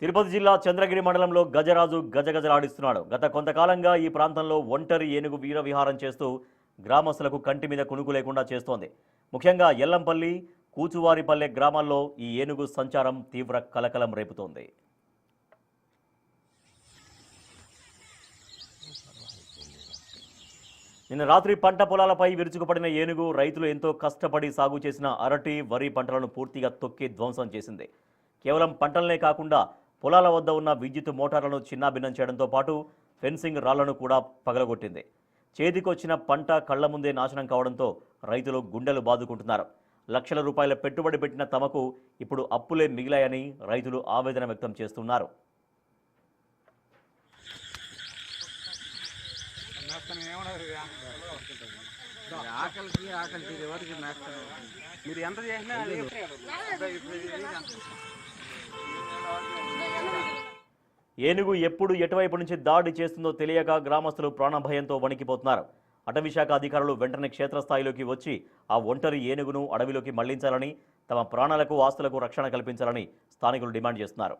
తిరుపతి జిల్లా చంద్రగిరి మండలంలో గజరాజు గజగజలాడిస్తున్నాడు. గత కొంతకాలంగా ఈ ప్రాంతంలో ఒంటరి ఏనుగు వీర విహారం చేస్తూ గ్రామస్తులకు కంటి మీద కునుకు లేకుండా చేస్తోంది. ముఖ్యంగా ఎల్లంపల్లి, కూచువారిపల్లె గ్రామాల్లో ఈ ఏనుగు సంచారం తీవ్ర కలకలం రేపుతోంది. నిన్న రాత్రి పంట పొలాలపై విరుచుకుపడిన ఏనుగు రైతులు ఎంతో కష్టపడి సాగు చేసిన అరటి, వరి పంటలను పూర్తిగా తొక్కి ధ్వంసం చేసింది. కేవలం పంటలనే కాకుండా పొలాల వద్ద ఉన్న విద్యుత్ మోటార్లను చిన్నాభిన్నం చేయడంతో పాటు ఫెన్సింగ్ రాళ్లను కూడా పగలగొట్టింది. చేతికొచ్చిన పంట కళ్ల ముందే నాశనం కావడంతో రైతులు గుండెలు బాదుకుంటున్నారు. లక్షల రూపాయల పెట్టుబడి పెట్టిన తమకు ఇప్పుడు అప్పులే మిగిలాయని రైతులు ఆవేదన వ్యక్తం చేస్తున్నారు. ఏనుగు ఎప్పుడు ఎటువైపు నుంచి దాడి చేస్తుందో తెలియక గ్రామస్తులు ప్రాణభయంతో వణికిపోతున్నారు. అటవీశాఖ అధికారులు వెంటనే క్షేత్రస్థాయిలోకి వచ్చి ఆ ఒంటరి ఏనుగును అడవిలోకి మళ్లించాలని, తమ ప్రాణాలకు ఆస్తులకు రక్షణ కల్పించాలని స్థానికులు డిమాండ్ చేస్తున్నారు.